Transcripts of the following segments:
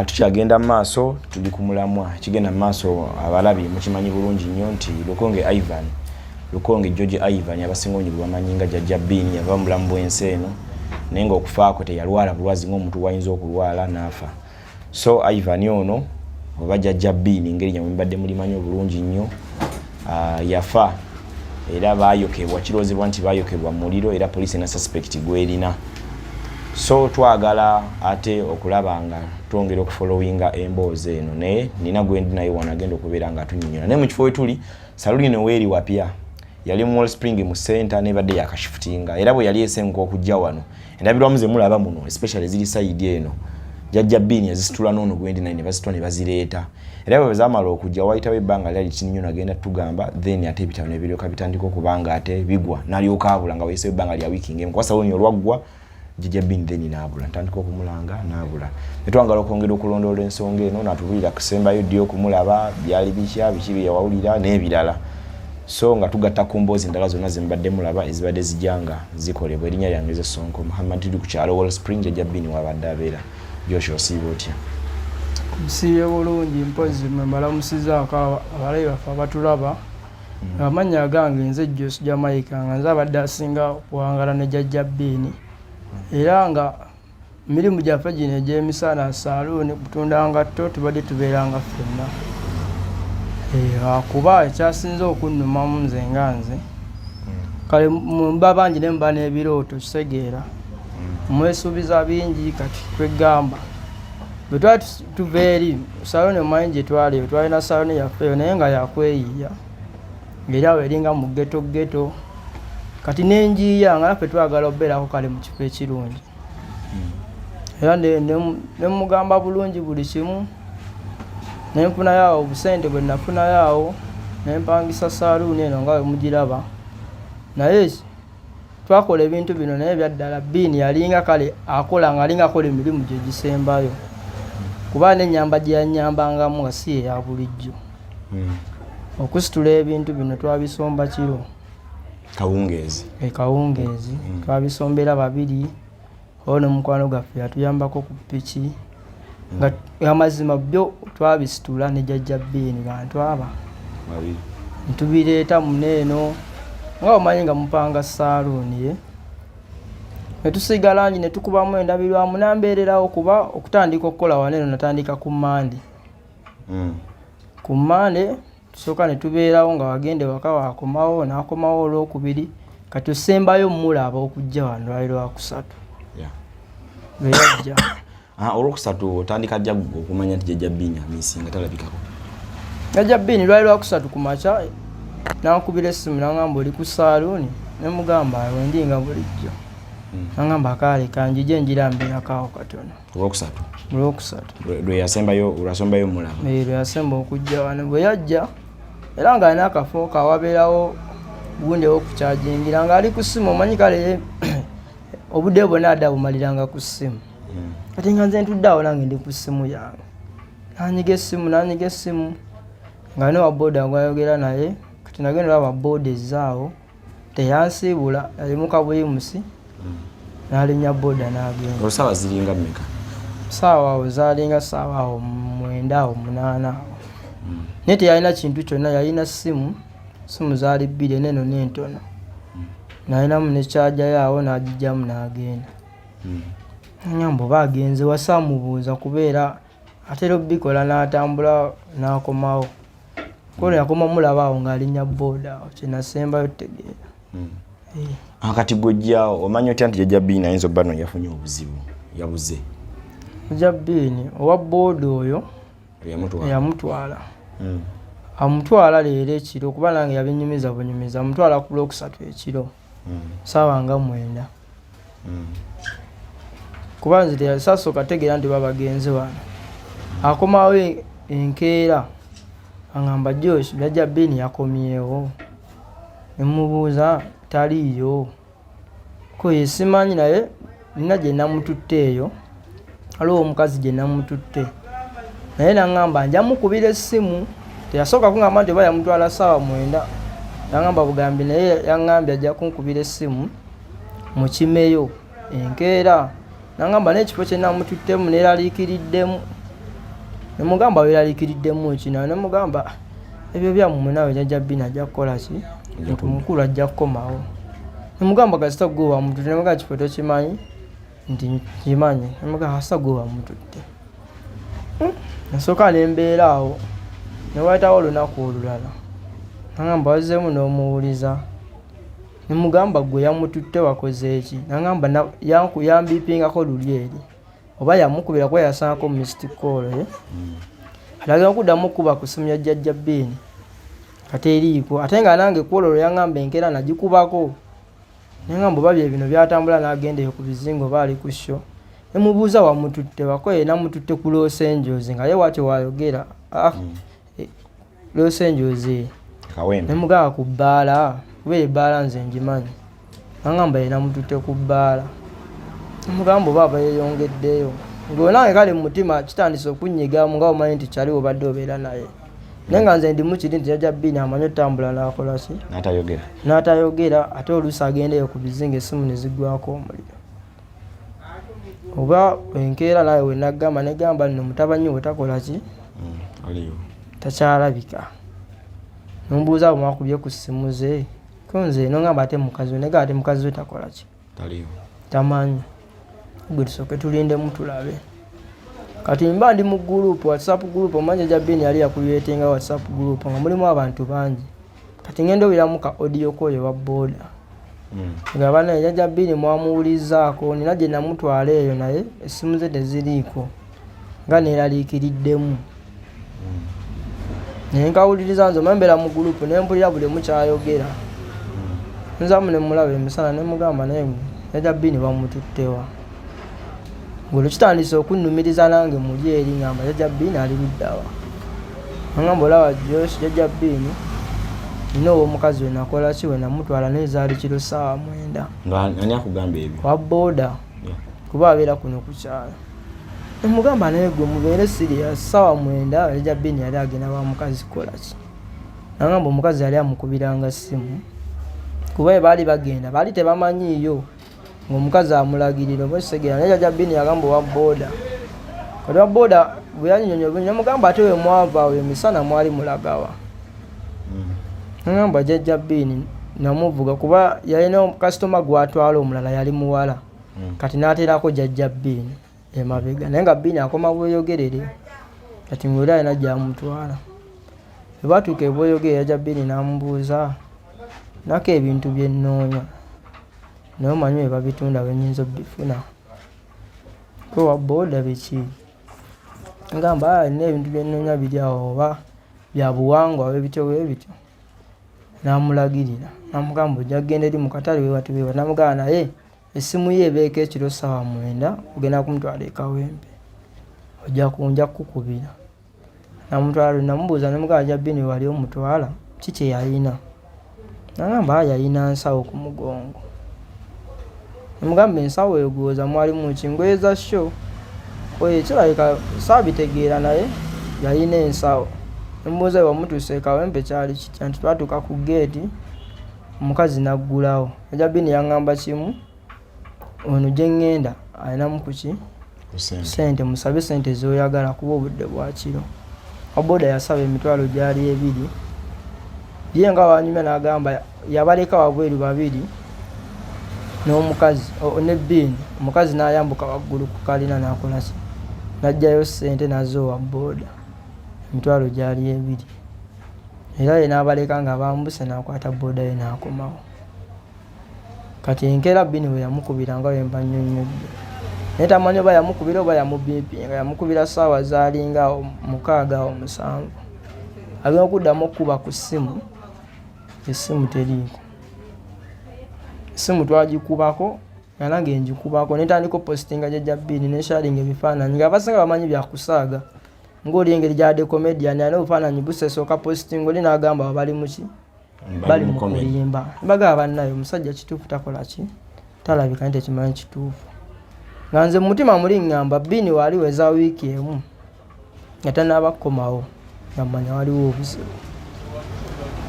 Tukyagenda maaso tuli ku mulamwa kigenda maaso abalabi mukimanyi bulungi nnyo nti Lukonge Ivan Lukonge George Ivan abasinga nnyo bamanyinga Jaja Bin yava Omulambo ensi eno naye nga okufaako teyalwala bulwazi ng'omuntu wayinza okulwala n'afa. So Ivan ono oba Jaja Bin ngeri nyamwe mbadde mulimanyi obulungi nnyo yafa era baayokebwa kiroozebwa nti baayokebwa muliro era poliisi na suspect gw'erina. So twagala ate okulaba nga twongera okufollowinga emboozi eno naye nina gwendi naye wanagenda okubeera nga tunyonyola naye mu kifo we tuli saluni eno weeri wapya yali mu Wall Spring mu center nebadde yakashifutinga era bwe yali esenguka okujja wano endabirwamu ze mulaba muno especially ziri side eno Jaja Bin yazisitula n'ono gwendi naye ne bazitula ne bazireeta era bwe zaamala okujja wayitawo ebbanga lyali kinnyo nagenda tugamba then ate ebitabo ne biryoka bitandika okubanga ate bigwa n'alyoka abula nga wayiseewo ebbanga lya wiiki ng'emu kuba saluni olwaggwa Jaja Bin then n'abula ntandika okumulanga n'abula ne twagala okwongera okulondoola ensonga eno n'atubulira kusembayo ddi okumulaba byali bitya biki bye yawulira n'ebirala so nga tugatta ku mboozi endala zonna ze mbadde mulaba ezibadde zijjanga zikolebwa erinnya lyange ze Sonko Muhammad tuli ku kyalo Wall Spring Jaja Bin wabadde abeera Joshua osiiba otya? Nsiibe bulungi mpozi mbalamusizaako abalabi baffe abatulaba amannya gange nze Jos Jamaica nga nze abadde asinga okuwangala ne Jaja Bin era nga mirimu gyaffe gino egy'emisana saluuni kutunda ngatto tubadde tubeeranga ffenna kuba ekyasinze okunnumamu nze nga nze kale mba bangi ne mba n'ebirooto kitegeera mwesuubiza bingi kati twegamba bwe twali tuva eri saluuni omanyi gye twali twalina saluuni yaffeyo naye nga yakweyiya ng'eri awo eringa mu geto kati nenjiya nga naffe twagala obeerako kale mu kifo ekirungi era ne mugamba bulungi buli kimu ne nfunayo awo obusente bwe nafunayo awo ne mpangisa saluuni eno nga bwe mugiraba naye twakola ebintu bino naye byaddala Bin yalinga kale akola nga alinga akola emirimu gye gisembayo kuba n'ennyamba gye yannyambangamu nga si eya bulijjo okusitula ebintu bino twabisomba kiro kawungeezi twabisombera babiri ono mukwano gaffe yatuyambako ku piki nga amazima byo twabisitula ne Jaja Bin bantu aba ntubireeta muneeno nga omanyi nga mupanga saluuni ye ne tusiga langi ne tukubamu endabirwamu nambeererawo kuba okutandika okukola waneeno natandika ku Mande ku Mande tusooka ne tubeerawo nga wagende waka wakomawo n'akomawo olwokubiri kati osembayo mulaba okujja wano lwaliro lwakusatu lwe yajja olwokusatu otandika jja okumanya nti Jaja Bin amisinga talabikako Jaja Bin lwaliro lwakusatu ku makya nankubira essimu nangamba oli ku saluuni ne mugamba wendi nga bulijjo nangamba akaale kanjije njirambirakawo katono olwokusatu lwe yasembayo mulaba lwe yasemba okujja wano bwe yajja era nga alina akafo kawabeerawo gundi w'okukyajingira nga ali ku ssimu omanyi kale obudde bwonna adde abumaliranga ku ssimu kati nga nze ntudde awo nange ndi ku ssimu yange nanyiga essimu nga ne wabooda gwayogera naye kati nagenda olaba booda ezaawo teyansiibula ali mu kabuyimusi n'alinnya booda n'agenda olusaawa ziringa mmeka? saawa awo zalinga saawa awo 9 awo 8 awo naye teyalina kintu kyonna yalina simu zaali 2 neno n'entono nalinamu ne kyajayo awo n'agijjamu n'agenda ngamba oba agenze wasaamubuuza kubeera atera obbikola n'atambula n'akomawo kono yakoma mulaba awo ng'alinnya booda awo kyenasembayo tutegeera kati gwojjaawo omanyi otya nti Jaja Bin ayinza obba no yafunye obuzibu yabuze Jaja Bin owa booda oyo yamutwala amutwala leero ekiro kuba nange yabinyumiza bunyumiza amutwala ku lwokusatu ekiro saawa nga 9 kuba nze teyasasooka tegeera nti babagenzi wano akomawo enkeera angamba Josh Jaja Bin yakomyewo nemubuuza taliiyo ko yesimanyi naye nina gye namututte eyo aliwo omukazi gye namututte naye nangamba njamukubira essimu teyasooka kungamba nti oba yamutwala saawa 9 nangamba bugambi naye yangambye ajja kunkubira essimu mukimeyo enkeera nangamba n'ekifo kye namututtemu neeraliikiriddemu ne mugamba weeraliikiriddemu ekina ne mugamba ebyo byammwe naawe Jajja Bini ajja kukola ki muntu mukulu ajja kukomawo ne mugamba kasita gwe wamututte ne mugamba kifo tokimanyi nti kimanyi ne mugamba kasita gwe wamututte nasooka ne mbeera awo ne wayitawo olunaku olulala nangamba wazzeemu n'omuwuliza ne mugamba gwe yamututte wakoze eki nangamba yambiipingako luli eri oba yamukubira kuba yasangako mu mystic call alagala okuddamu okuba ku ssimu ya Jajja Bini kati eriiko ate nga nange kwolwo olwo yaŋŋamba enkeera nagikubako nengamba oba bye bino byatambula n'agenda eyo ku bizingo oba ali ku sho ne mubuuza wamututte wakoye namututte ku Los Angeles nga ye wati wayogera Los Angeles ne mugamba ku bbaala kuba ebbaala nze ngimanyi nangamba ye namututte ku bbaala mugamba oba abayeyongeddeyo ng'onange kale mu mutima kitandise okunnyigamu nga omanyi nti kyali obadde obeera naye naye nga nze ndimu kiri nti Jajja Bini amanyi otambula n'akola ki n'atayogera ate oluusi agendeyo ku bizinga essimu ne ziggwako omuliro oba enkeera nawe we naggamba negamba nno mutabanyi we takola ki takyalabika nombuuza bwemwakubye ku ssimu ze kunze nongamba ate mukazi we negamba ate mukazi we takola ki tamanyi gwe tusooke tulindemu tulabe kati mba ndi mu gurupu WhatsApp gurupu omanyi Jajja Bini yali yakuyetenga WhatsApp gurupu nga mulimu abantu bangi kati ngenda owiramu ka audio call ewa booda nga bana Jajja Bini mwamuwulizaako nina gye namutwala eyo naye essimu ze teziriiko nga neeraliikiriddemu naye nkawuliriza nze omambera mu gurupu ne mpulira buli mukyayogera nzamu ne mulaba emisana ne mugamba naye Jajja Bini bamututtewa ng'olwo kitandise okunnumiriza nange muli eri ngamba Jajja Bini ali luddawa nangamba olaba Josh Jajja Bini nina ow'omukazi we nakola ki we namutwala nezaali kiro ssaawa 9 ani akugamba ebyo wa booda kuba abeera kuno ku kyalo nemugamba naye gwe mubeere sirias ssaawa 9 Jajja Bini yali agenda wa mukazi kukola ki nangamba omukazi yali amukubiranga ssimu kuba baali bagenda baali tebamanyiiyo ng'omukazi amulagirira oba kisegera naye Jajja Bini yagamba owa booda kati wa booda bwe yanyinyonyo obunyi nemugamba ate we mwava awo emisana mwali mulagawa nangamba Jajja Bini namuvuga kuba yalina kasitoma gwatwala omulala yali muwala kati n'ateerako Jajja Bini emabega naye nga Bini akoma bweyogerere kati ng'oli alina gyamutwala bwe batuuka ebweyogerere Jajja Bini n'amubuuza nako ebintu bye nnoonya naye omanyi we babitunda wenyinza obifuna kwe wa booda biki ngamba nina ebintu bye nnoonya biri awo oba bya buwangwa webityo webityo n'amulagirira namugamba ojja kgenda eri mu katale wewati wewa namugamba naye essimu ye ebeeko ekiro ssaawa 9 ogenda kumutwala ekawempe ojja kukukubira namutwala namubuuza nemugamba Jajja Bini wali omutwala kiki yalina nagamba yalina nsawo ku mugongo nemugamba ensawo egwoza mwalimu kingoye za sho oye kirabika saabitegeera naye yalina ensawo nemubuuza wamutuuse ekawempe kyali kitya nti twatuuka ku geeti omukazi naggulawo Jajja Bini yaŋŋamba kimu ono gye ŋŋenda alinamu kuki sente musabe sente zoyagala kuba obudde bwa kiro waboda yasaba emitwalo gyali 2 ye nga wanyumya n'agamba yabaleka wabweru 2 n'omukazi ne Bini omukazi n'ayambuka waggulu ku kalina n'akola ki n'ajjayo sente nazo wa booda emitwalo gyali 2 era ye n'abaleka nga bambuse n'akwata booda ye n'akomawo kati enkeera Bini we yamukubira nga we mba nnyonnyodde naye tamanyi oba yamukubira oba yamubiipinga yamukubira ssaawa zaalinga 6-7 agenda okuddamu okkuba ku ssimu essimu teriiko essimu twagikubako nange njikubako netandika opositinga Jajja Bini nesharinga ebifaananyi nga abasinga bamanyi byakusaaga ng'oli engeri gyade comedian alina obufaananyi busesooka positinga oli n'agamba bali muki bali mu kuyimba bagamba bannayo omusajja kituufu takola ki talabika nti tekimanyi kituufu nga nze mu mutima muli ŋŋamba Bini waali weza wiiki emu nga tanaaba kukomawo nga mmanya waliwo obuzibu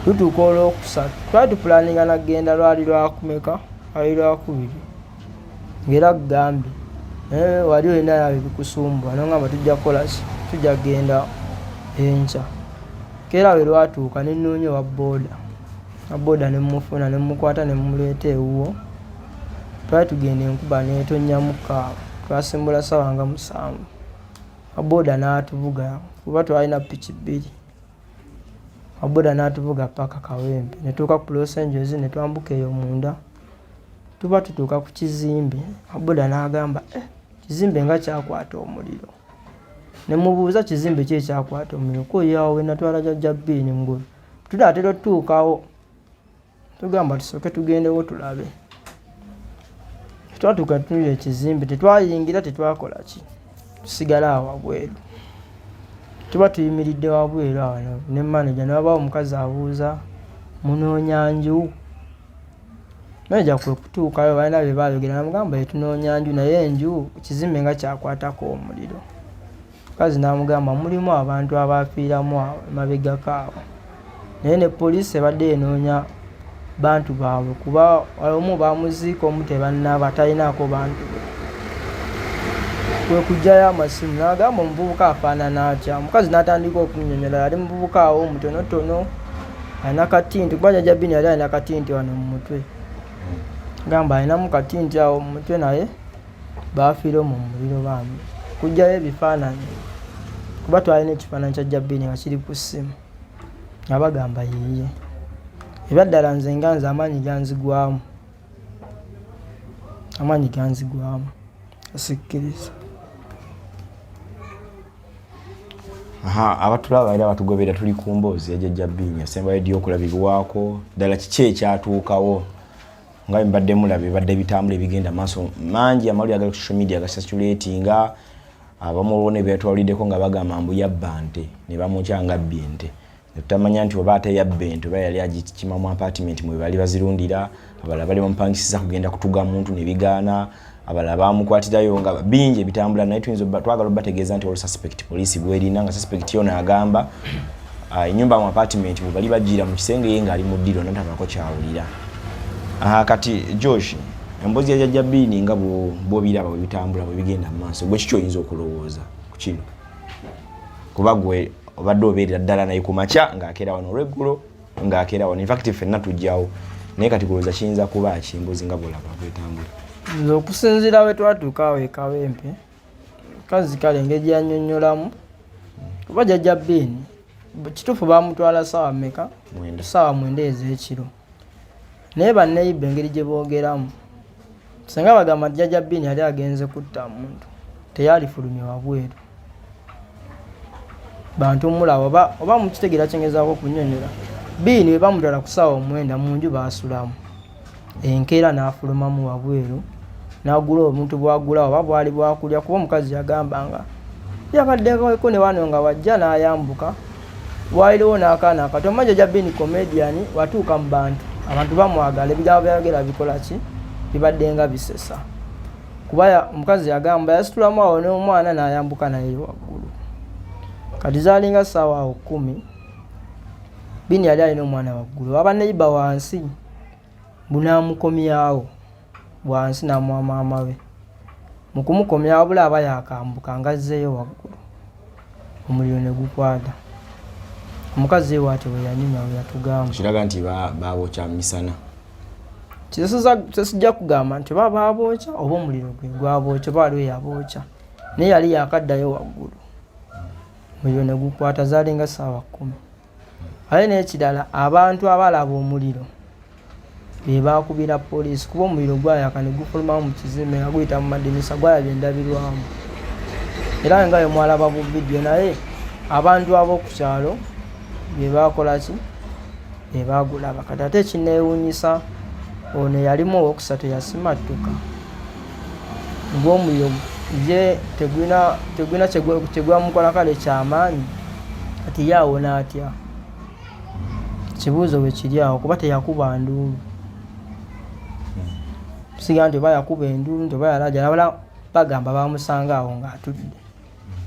lutuuka olwokusatu twali tupulaninga nagenda lwali lwakumeka ali lwakubiri ng'era gambye wali olina yawe bikusumbwa nongamba tujja kukola ki tujja kgenda enkya keera we lwatuuka nenoonya wa booda nemufuna nemukwata nemuleeta ewuwo twali tugenda enkuba netonnyamuka twasimbula sawa nga 7 abooda n'atuvuga kuba twalina piki 2 abooda n'atuvuga paka Kawempe netuuka ku Los Angeles netwambuka eyo munda tuba tutuuka ku kizimbe abooda n'agamba kizimbe nga kyakwata omuliro nemubuuza kizimbe ki ekyakwata omuliro kuyawo we natwala Jajja Bean ngulu tunaatera otutuukawo tugamba tusooke tugendewo tulabe twatuuka tunula ekizimbe tetwayingira tetwakola ki tusigala awo wabweru tuba tuyimiridde wabweru awo ne manager n'abaawo omukazi abuuza munoonya nju manager kwe kutuukayo balina bye baayogera namugamba yetunoonya nju naye enju kizimbe nga kyakwatako omuliro mukazi n'amugamba mulimu abantu abafiiramu awo emabegako awo naye ne poliisi ebadde enoonya bantu baabwe kuba omu bamuziika omu tebannaba talinaako bantu be kwe kujjayo amasimu n'agamba omuvubuka afaanana atya omukazi n'atandika okunyonyola yali muvubuka awo mutonotono alina katinti kuba Jajja Bean yali alina katinti wano mu mutwe gamba alinamu katinti awo mu mutwe naye baafiire mu muliro bambi kujjayo ebifaananyi kuba twalina ekifaananyi kya Jajja Bean nga kiri ku ssimu abagamba yiye ebyaddala nze nganze amaanyi ganzigwamu asikkiriza abatulaba era batugobera tuli ku mboozi ya Jajja Bean yasembayo ddi okulabibwako ddala kiki ekyatuukawo nga mbadde mulabe badde bitambula ebigenda maaso mangi amawulire agali ku social media gasatulatinga abamu ne beetwaliddeko nga bagamba mbu yabba nte ne bamukyanga bbye ente tutamanya nti oba ateyabba ente oba yali agikima mu apartment mwe bali bazirundira abalala bali bamupangisiza kugenda kutuga muntu ne bigaana abalala bamukwatirayo nga bingi ebitambula naye twagala obategeeza nti ol suspect poliisi bwerina nga suspect yona agamba ennyumba mu apartment mwe bali bagira mu kisenge ye ng'ali mu ddiro natabako kyawulira kati Josh emboozi ya Jajja Bean nga bw'obiraba bwe bitambula bwe bigenda mu maaso gwe kiki oyinza okulowooza ku kino kuba gwe obadde obeerera ddala naye ku makya ng'akeera wano olweggulo ng'akeera wano infact ffenna tujjawo naye kati kulowooza kiyinza kuba ki emboozi nga bw'olaba bwetambula nze okusinziira we twatuuka awo e Kawempe kazi kale engeri yannyonnyolamu kuba Jajja Bean kituufu baamutwala ssaawa mmeka ssaawa 9 ez'ekiro naye banneyibba engeri gye boogeramu singa bagamba nti Jajja Bean yali agenze kutta muntu teyalifulumye wabweru bantu mulaba oba mukitegeera kyengezaako kunnyonnyola Bean we bamutwala ku ssaawa 9 mu nju baasulamu enkeera n'afulumamu wabweru n'agula omuntu bwagulawo oba bwali bwakulya kuba omukazi yagambanga yabaddeko ne wano nga wajja n'ayambuka bwaliriwo n'akaana akato omanyi Jajja Bean comedian watuuka mu bantu abantu bamwagala ebigambo byayogera bikola ki bibadde nga bisesa kuba omukazi yagamba yasitulamu awo n'omwana n'ayambuka naye waggulu kati zaalinga ssaawa 10 Bean yali alina omwana waggulu abaneyiba wansi bunaamukomyawo wansi n'amuwa maama we mu kumukomyawo bula aba yakambuka ngazzeeyo waggulu omuliro ne gukwata omukazi we ati we yanyuma we yatugamba kiraga nti baabokya misana kisijja kugamba nti oba baabokya oba omuliro gwe gwabokya oba waliwo yabookya naye yali yakaddayo waggulu omuliro ne gukwata zaalinga ssaawa 10 ate n'ekirala abantu abalaba omuliro be baakubira poliisi kuba omuliro gwayaka ne gufulumamu mu kizimbe nga guyita mu madinisa gwalabye endabirwamu era nga bwe mwalaba bu vidiyo naye abantu ab'oku kyalo be baakola ki be baagulaba kati ate ekineewuunyisa ono yalimu owookusatu yasimattuka ng'omuliro ye tegulina kyegwamukola kale kyamaanyi kati ye awona atya kibuuzo bwe kiri awo kuba teyakuba nduulu tusiga nti oba yakuba enduulu nti oba yalaja nabala bagamba bamusanga awo ng'atudde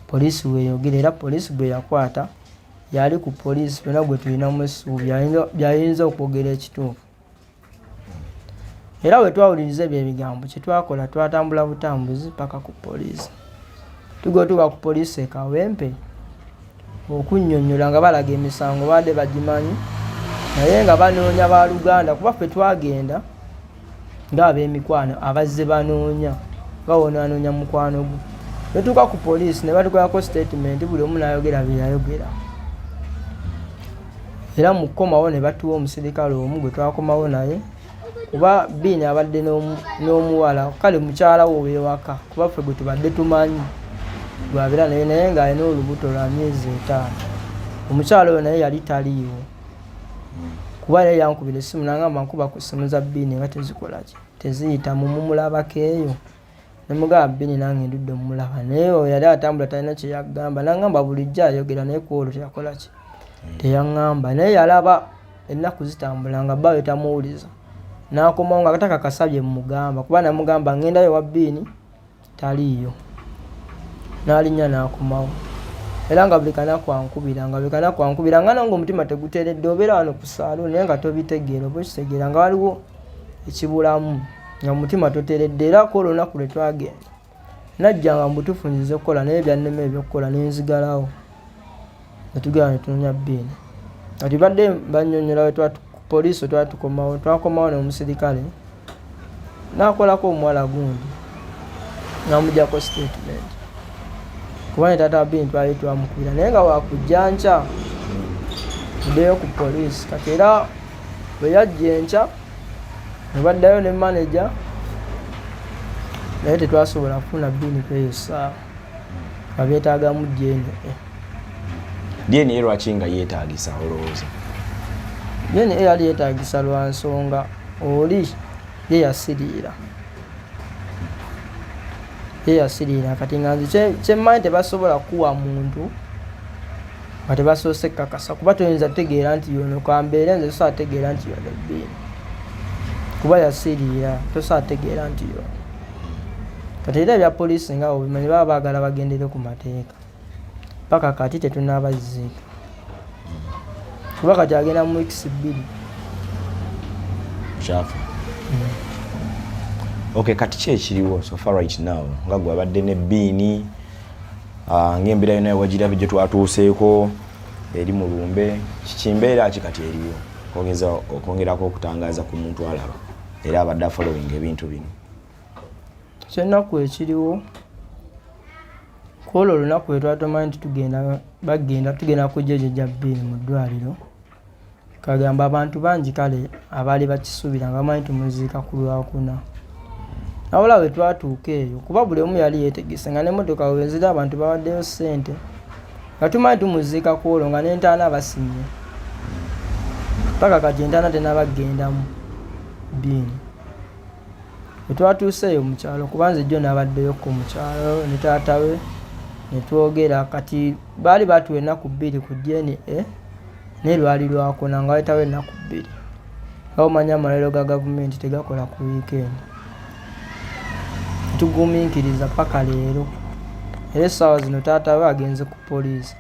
poliisi weeyogera era poliisi bwe yakwata yali ku poliisi byonna gwe tulinamu essuubi byayinza okwogera ekituufu Era bwe twawuliriza ebyo ebigambo kye twakola twatambula butambuzi paka ku poliisi. Tugotuka ku poliisi e Kawempe okunnyonnyola nga balaga emisango baadde bagimanyi naye nga banoonya baaluganda kuba ffe twagenda ng'ab'emikwano abazze banoonya nga wonaanoonya mukwano gwe. Ne tuuka ku poliisi ne batukolako statement buli omu n'ayogera bye yayogera. Era mu kukomawo ne batuwa omusirikale omu gwe twakomawo naye kuba Biini abadde n'omuwala kale mukyala wo ow'ewaka kuba ffe gwe tubadde tumanyi gwabira naye ng'alina olubuto lwa myezi 5. Omukyala oyo naye yali taliiwo kuba yali yankubira essimu n'agamba nkuba ku ssimu za Biini nga tezikola ki teziyita mumulabako eyo. Ne mugamba Biini nange ndudde mumulaba naye oyo yali atambula talina kye yagamba n'agamba bulijjo ayogera naye ku olwo teyakola ki teyaŋŋamba. Naye yalaba ennaku zitambula nga bba we tamuwuliza n'akomawo nga katakakasabye mugamba kuba namugamba ŋŋendayo wa Biini taliiyo. N'alinnya n'akomawo era nga buli kanaku ankubira nga nange omutima teguteeredde obeera wano ku saalo naye nga tobitegeera oba okitegeera nga waliwo ekibulamu nga mutima toteeredde. Era ku olwo olunaku lwe twagenda najja nga mubutuufu nzize kukola naye byannema ebyokukola nenzigalawo ne tugenda ne tunoonya Biini. Kati badde bannyonnyola poliisi twakomawo n'omusirikale n'akolako omuwala gundi n'amugyako statement kuba ne taata wa Biini twali twamukubira naye nga wakujja nkya tuddeyo ku poliisi. Kati era bwe yajja enkya ne baddayo ne manager naye tetwasobola kufuna Biini kweyo essaawa nga beetaagamu DNA. DNA lwaki nga yeetaagisa olowooza? DNA yali yeetaagisa lwa nsonga oli ye yasiriira kati nga nze kyemmanyi tebasobola kuwa muntu nga tebasoose kakasa kuba toyinza tegeera nti yono kambeere nze tosobola tegeera nti yono Biini kuba yasiriira tosobola tegeera nti yono. Kati era ebya poliisi nga obimanyi baba baagala bagendere ku mateeka paka kati tetunaabaziika kuba kati agenda mu weeks 2 kyafu. Okay, kati ki ekiriwo so far right now nga gwe abadde ne Biini ng'embeera yonna ewagirabye gye twatuuseeko eri mu lumbe kimbeera ki kati eriyo okwongerako okutangaaza ku muntu alaba era abadde following ebintu bino? Kyennaku ekiriwo kwolwo olunaku lwe twatumanyi nti tugenda kujja Jaja Biini mu ddwaliro kagamba abantu bangi kale abaali bakisuubira nga bamanyi tumuziika ku Lwokuna. Nawula bwe twatuuka eyo kuba buli omu yali yeetegese nga n'emmotoka wenzira abantu bawaddeyo ssente nga tumanyi tumuziika ku olwo nga n'entaana basimye paka kati entaana tenabaggendamu Biini. Bwe twatuuse eyo mu kyalo kuba nze jjo n'abaddeyoko mu kyalo ne taata we ne twogera kati baali batuwa ennaku 2 ku DNA naye lwali Lwokuna nga wayitawo ennaku 2 nga omanya amalwaliro ga gavumenti tegakola ku wiikendi. Tugumiikiriza paka leero era essaawa zino taata we agenze ku poliisi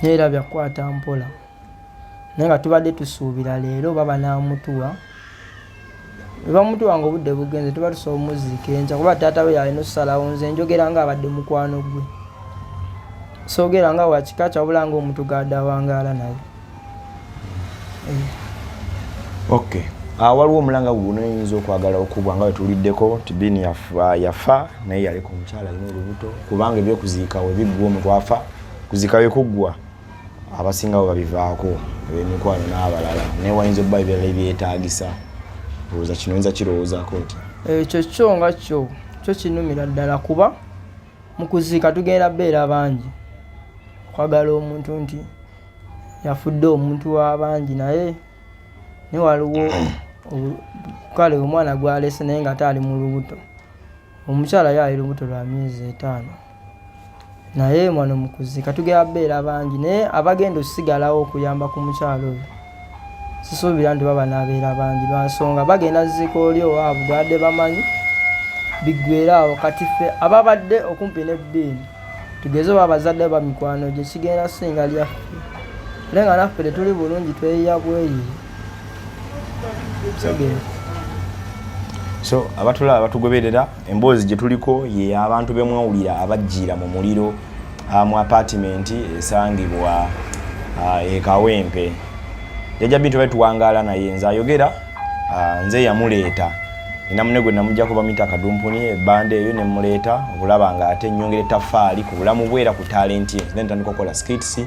naye era byakwata mpola naye nga tubadde tusuubira leero baba n'amutuwa. Bwe bamutuwa nga obudde bugenze tuba tusobola omuziika enkya kuba taata we yalina okusalawo nze njogera nga abadde mukwano gwe soogera nga wakika kyabula nga omuntu gadde awangaala naye. Okay. Waliwo omulanga guno oyinza okwagala okubwa nga wetuliddeko nti Biini yafa naye yaliko omukyala alina olubuto kubanga ebyokuziika we biggwa omuntu afa kuziika we kuggwa abasingawo babivaako eb'emikwano n'abalala naye wayinza obba ebirala ebyetaagisa olowooza kino oyinza kirowoozaako nti ekyo kyo nga kyo kinumira ddala kuba mu kuziika tugenda beera bangi kwagala omuntu nti yafudde omuntu w'abangi naye ne waliwo kale omwana gwalese naye nga taali mu lubuto. Omukyala yali lubuto lwa myezi 5 naye mwana mu kuziika tugenda beera bangi naye abagenda osigalawo okuyamba ku mukyala oyo sisuubira nti baba n'abeera bangi lwa nsonga bagenda ziika oli owaabwe badde bamanyi biggweeraawo. Kati ffe ababadde okumpi ne Biini tugeze oba abazadde ba mikwano gye kigenda singa lyaffe era nga naffe tetuli bulungi tweyiya bweyiye. So abatula abatugoberera emboozi gye tuliko ye abantu bemwawulira abajjira mu muliro mu apartment esangibwa e Kawempe. Jaja bintu betuwangala naye nze ayogera nze yamuleeta nina munego namujja kuba mita kadumpuni ebande eyo ne muleeta obulaba nga ate nnyongere tafaali ku bulamu bwera ku talent ye then tandika kola skits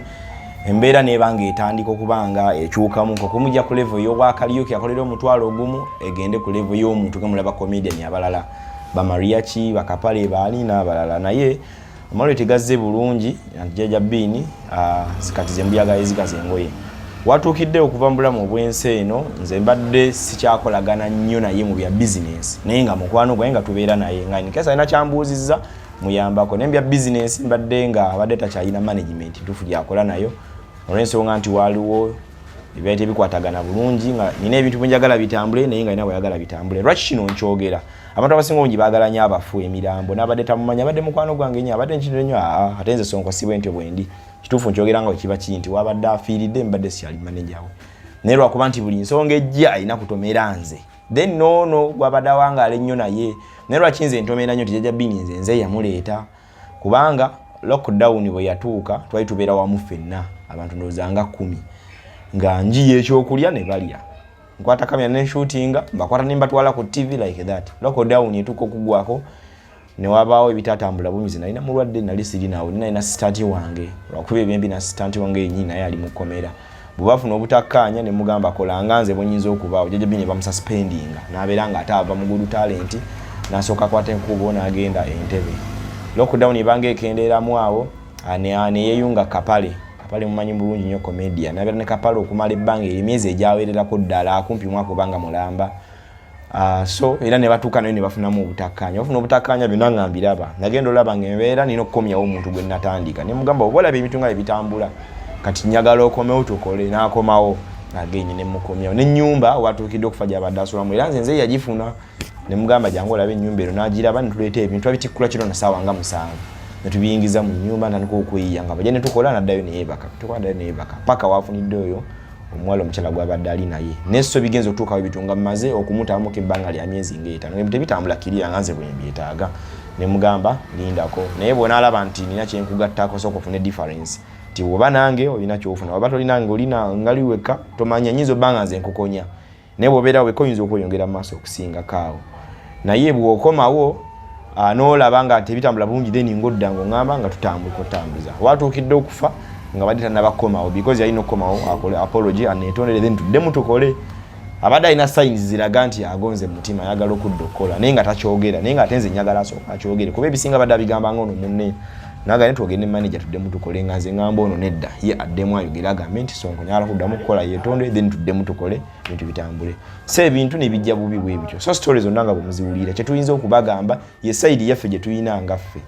embeera nebanga etandika okubanga ekyukamu okumujja ku level y'obwa karaoke akolera omutwalo ogumu egende ku level y'omuntu kemulaba comedian abalala ba mariachi bakapale baali n'abalala naye amalo tegazze bulungi Jaja Bini sikatize mbuyaga ezikaze ngoye watuukidde okuva mu bulamu obwensi eno nze mbadde sikyakolagana nnyo naye mu bya business naye nga mukwano gwange nga tubeera naye nga nkesa alina kyambuuzizza muyambako naye bya business mbadde nga abadde takyalina management tufu lyakola nayo olw'ensonga nti waliwo ebyali tebikwatagana bulungi nga nina ebintu byenjagala bitambule naye nga nina bweyagala bitambule lwaki kino nkyogera abantu abasinga obungi baagala nnyo abafu emirambo n'abadde tamumanya abadde mukwano gwange nnyo abadde nkitire nnyo ate nze Sonko si bwentyo bwendi kituufu nkyogera nga kiba kinti wabadde afiiridde mbadde sikyali manager we naye lwakuba nti buli nsonga ejja alina kutomera nze then noono gwabadde awangaala ennyo naye naye lwaki nze ntomera nnyo Jaja Bini nze yamuleeta kubanga lockdown bwe yatuuka twali tubeera wamu ffenna abantu ndowooza nga 10 nga njiye ekyokulya ne balya nkwata kamera ne shootinga mbakwata ne mbatwala ku TV like that lockdown etuuka okugwako ne wabaawo ebitatambula bumizi nalina mulwadde nali sirinawo nina assistant wange lwakuba ebyembi na assistant wange yennyini naye ali mu kkomera bwe bafuna obutakkaanya ne mugamba kolanga nze bwenyinza okubaawo Jaja Bini bamususpendinga n'abeera nga ate ava mu Good Talent n'asooka akwata enkubo n'agenda Entebbe lockdown ebanga ekendeeramu awo ne yeeyunga Kapale mumanyi bulungi nnyo komedia n'abeera ne Kapale okumala ebbanga emyezi egyawererako ddala kumpi mwaka obanga mulamba so era ne batuuka nayo ne bafunamu obutakkaanya bafuna obutakkaanya byonna nga mbiraba nagenda olaba nga embeera nina okukomyawo omuntu gwe natandika ne mugamba oba olaba ebintu nga ebitambula kati njagala okomewo tukole n'akomawo agenye ne mukomyawo n'ennyumba watuukidde okufa gy'abadde asulamu era nze yagifuna ne mugamba jangu olabe ennyumba ero n'agiraba ne tuleeta ebintu twabitikkula kiro na ssaawa nga 7 ne tubiyingiza mu nnyumba natandika okweyiya nga bajja ne tukola n'addayo neebaka paka waafunidde oyo omuwala omukyala gwabadde ali naye nesso bigenza okutuukawo ebitunga mmaze okumutamuko ebbanga lya myezi ng'etaano ebintu ebitambula kiriya nga nze bwe mbyetaaga ne mugamba lindako naye bw'onaalaba nti nina kyenkugattako sooka ofune difference nti bw'oba nange olina kyofuna oba tolinange olina ngali wekka tomanya nyinza obbanga nze nkukonya naye bw'obeera wekka oyinza okweyongera mu maaso okusingako awo naye bw'okomawo n'olaba nga tebitambula bulungi then ng'odda ng'oŋŋamba nga tutambuza watuukidde okufa nga badde tannabakomawo because yalina okukomawo akole apology aneetondere then tuddemu tukole abadde alina signs ziraga nti agonze mutima ayagala okudda okukola naye nga takyogera naye nga ate nze njagala asooka akyogere kuba ebisinga badde abigamba nga ono munne naga ne twogende manager tuddemu tukole nga nze ngamba ono nedda ye addemu ayogera agambe nti Sonko nyala kuddamu kukola yeetonde then tuddemu tukole ebintu bitambule so ebintu ne bijja bubi bwe bityo so stories zonna nga bwemuziwulira kye tuyinza okubagamba ye side yaffe gye tuyina nga ffe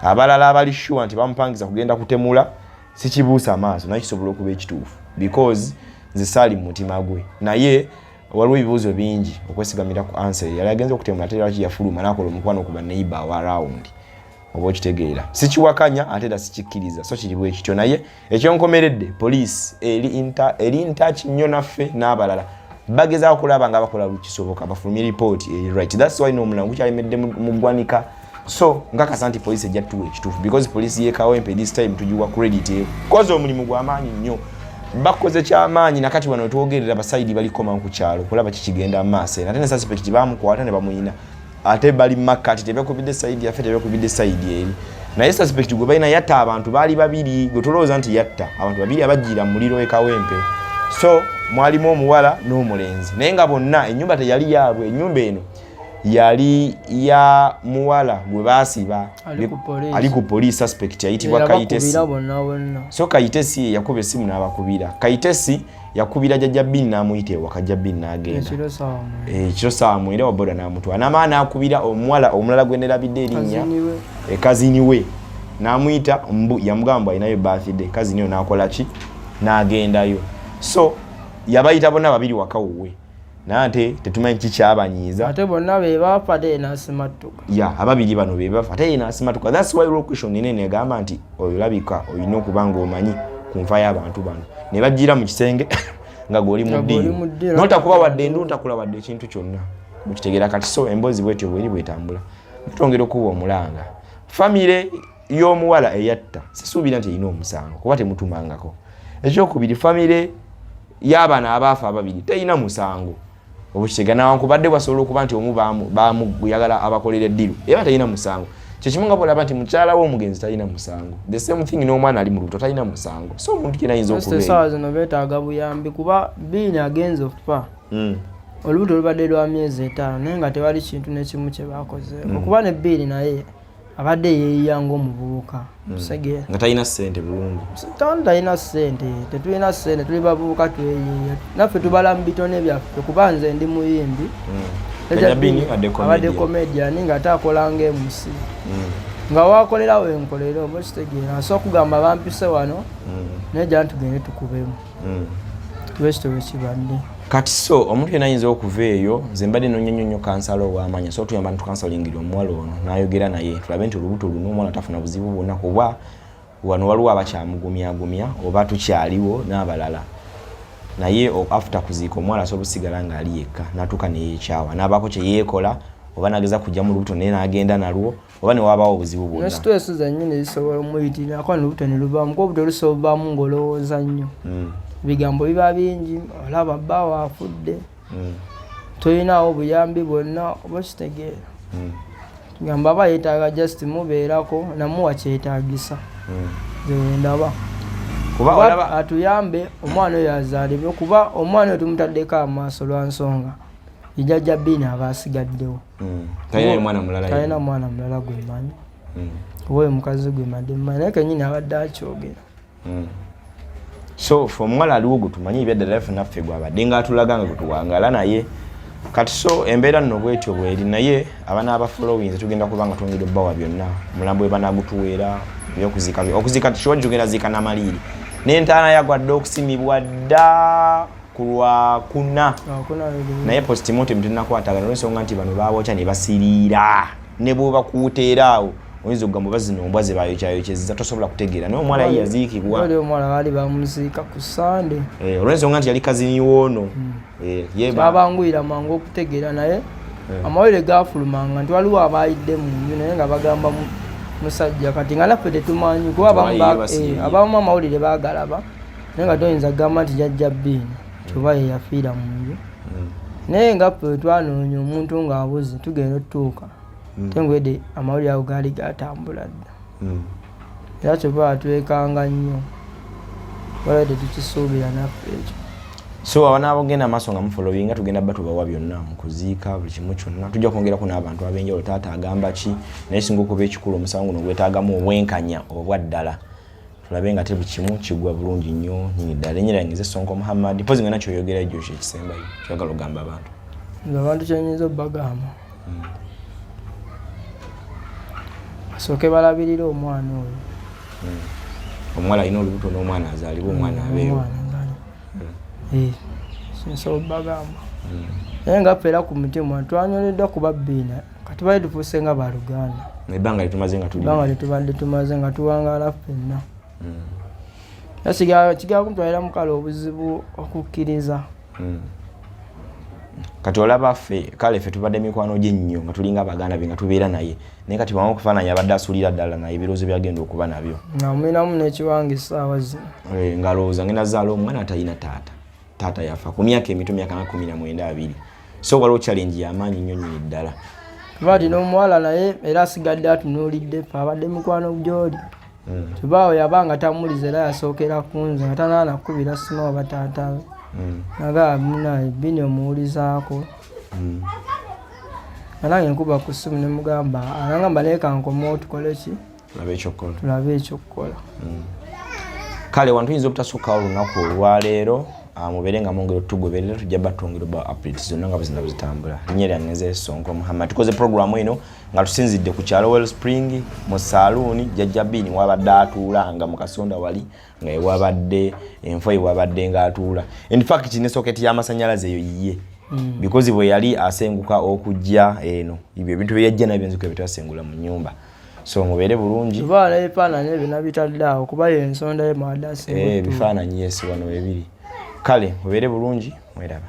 abalala abali sure nti bamupangiza kugenda kutemula sikibuusa amaaso naye kisobola okuba ekituufu because nze saali mu mutima gwe naye waliwo ebibuuzo bingi okwesigamira ku answer yali agenza okutemula ate lwaki yafuluma n'akola omukwano okuba neighbor wa around oba okitegeera sikiwakanya ate era sikikkiriza so kiri bwe kityo naye ekyonkomeredde police eri in touch nnyo naffe n'abalala bagezaako okulaba nga bakola lukisoboka bafulumye report right that's why n'omulango gukyalemedde mu ggwanika so nkakasa nti police ejja tuwa ekituufu because police ye Kawempe this time tugiwa credit koze omulimu gw'amaanyi nnyo bakoze kyamaanyi nakati wano twogerera basaidi balikoma ku kyalo kulaba kikigenda maaso ate ne suspect bamukwata ne bamuyina ate bali makati tebekubidde side yaffe tebekubidde side eri naye suspect gwe balina yatta abantu baali babiri gwe tulowooza nti yatta abantu babiri abajjira mu muliro e Kawempe so mwalimu omuwala n'omulenzi naye nga bonna ennyumba teyali yaabwe ennyumba eno yali ya muwala gwe baasiba ali ku police suspect yayitibwa Kayitesi so Kayitesi yakuba essimu n'abakubira Kayitesi yakubira Jaja Bini n'amuyita ewaka Jaja Bini n'agenda ekiro saa mwenda wa boda n'amutwala n'amaana akubira omuwala omulala gwe nerabidde erinnya kazini we n'amuyita yamugamba alinayo birthday kazini we n'akola ki n'agendayo so yabayita bonna babiri waka wuwe nate tetumanyi kikyabanyiiza ate bonna be bafa de nasimatuka ababiri bano be bafa ate nasimatuka that's why location nene egamba nti oyolabika oyina okubanga omanyi ku nfa y'abantu bano ne bajjira mu kisenge nga goli muddiiro notakuba wadde endu ntakula wadde ekintu kyonna mukitegeera kati so emboozi bwetyo bweri bwetambula tutongera okuwa omulanga famire y'omuwala eyatta sisuubira nti erina omusango kuba temutumangako ekyokubiri famire y'abaana abaafa ababiri terina musango obukitega nawankubadde wasobola okuba nti omu bamuyagala abakolera eddiru era talina musango kyekimu nga bwolaba nti mukyala w'omugenzi talina musango the same thing n'omwana ali mu lubuto talina musango so omuntu kina ayinza okubeera zino beetaaga buyambi kuba biini agenza okufa olubuto olubadde lwa myezi 5 naye nga tewali kintu n'ekimu kye baakozeeko kuba ne biini naye abadde yeeyiya ng'omuvubuka tusegeera nga talina ssente bulungi talina ssente tetulina ssente tuli bavubuka tweyiya naffe tubala mu bitone byaffe kuba nze ndi muyimbi abadde comedian nga taakola ng'emusi nga waakolerawo enkolero oba kitegeera asobola okugamba bampise wano naye jja ntugende tukubemu lwekito bwe kibadde kati so omuntu yena ayinza okuva eyo nze mbadde nonyonyonyo kansala ow'amanya so tuyamba ntukansalingirwa omuwala ono n'ayogera naye tulabe nti olubuto luno omwana tafuna buzibu bwonna kuba wano waliwo abakyamugumyagumya oba tukyaliwo n'abalala naye after kuziika omuwala asobola okusigala ng'ali yekka n'atuuka neyeekyawa n'abaako kye yeekola oba nageza kujja mu lubuto naye n'agenda nalwo oba ne wabaawo obuzibu bwonna nesitwesi zennyini zisobola omuyitirako n'olubuto ne luvaamu kuba obuto lusobola obaamu ng'olowooza nnyo ebigambo biba bingi olaba bba waafudde tolinawo obuyambi bwonna oba kitegeera gamba aba yeetaaga just mubeerako namuwa kyetaagisa zewendaba kuba atuyambe omwana oyo azaalibwe kuba omwana oyo tumutaddeko amaaso lwa nsonga Jaja biini aba asigaddewo talina mwana mulala gwemanyi oba oyo mukazi gwemadde mmanyi naye kenyini abadde akyogera so omuwala aliwo gutumanyi ebyaddala ffe naffe gwabadde ngaatulaga nga gutuwangala naye kati so embeera nno bwetyo bweri naye abaana abafollowings tugenda kuba nga twongera obbawa byonna Omulambo we banagutuweera okuziika kiwa tugenda ziika n'amaliiri n'entaana yagwadde okusimibwa dda ku Lwakuna naye postmortem tenakwatagana olw'ensonga nti bano baabokya ne basiriira ne bw'obakuuteeraawo oyinza okugamba oba zino ombwa ze bayokyayokyezza tosobola kutegeera naye omuwala ye yaziikibwa omuwala baali bamuziika ku Sande olw'ensonga nti yali kazini woono babanguyira mangu okutegeera naye amawulire gaafulumanga nti waliwo abaayidde mu nju naye nga bagamba musajja kati nga naffe tetumanyi kuba abamu amawulire baagalaba naye nga toyinza kugamba nti Jajja biini oba ye yafiira mu nju naye nga ffe twanoonya omuntu ng'abuze tugenda otutuuka tengwedde amawulire ago gaali gatambula dda era kyoba atwekanga nnyo walabde tukisuubira naffe ekyo so abanaabogenda amaaso nga mufolowinga tugenda bba tubawa byonna mu kuziika buli kimu kyonna tujja kwongerako n'abantu ab'enjawulo taata agamba ki naye singa okuba ekikulu omusango guno gwetaagamu obwenkanya obwa ddala tulabe nga buli kimu kiggwa bulungi nnyo nyini ddala ennyira yange Sonko Muhammad mpozi nga nakyoyogera ekyo ekisembayo kyagala ogamba abantu abantu kyenyinza obbagamba basooke balabirira omwana oyo omuwala alina olubuto n'omwana azaalibwa omwana abeewo sinsobola obbagamba naye nga ffe era ku mutima twanyoleddwa kuba biina kati bali tufuuse nga baluganda ebbanga litubadde tumaze nga tuwangaala ffenna kigala kumutwalira mukale obuzibu okukkiriza kati olaba ffe kale ffe tubadde mikwano gye nnyo nga tulinga abaganda be nga tubeera naye naye kati bwama okufaananya abadde asuulira ddala naye ebirowoozo byagenda okuba nabyo nga mulinamu n'ekiwanga essaawa zino ng'alowooza ngenda zaala omwana atalina taata yafa ku myaka emito myaka 19 so waliwo challenge y'amaanyi nnyo nnyini ddala kuba ti n'omuwala naye era asigadde atunuulidde ffe abadde mikwano gy'oli tubaawo yabanga tamuliza era yasookera ku nze nga tanaanakubira sima oba taata we naga munaye biini omuwulizaako nange nkuba ku ssimu ne mugamba anagamba naye kankomawo tukole ki tulabe ekyokukola kale wano tuyinza obutasukkawo olunaku olwaleero mubeere nga mwongera otugoberera tujja batwongera oba updates zonna nga buzina buzitambula linnya lyange Sonko Muhammad tukoze programu eno nga tusinzidde ku kyalo Wellspring mu saluuni Jajja biini wabadde atuula nga mu kasonda wali nga ewabadde enfo ewabadde ng'atuula in fact ne soketi y'amasannyalaze eyo yiye because bwe yali asenguka okujja eno ebyo ebintu bye yajja nabyo nziko ebitwasengula mu nnyumba so mubeere bulungi tubaala ebifaananyi ebyo nabitadde awo kuba yo ensonda ye mwadde asenguka ebifaananyi yesi wano webiri kale mubeere bulungi mweraba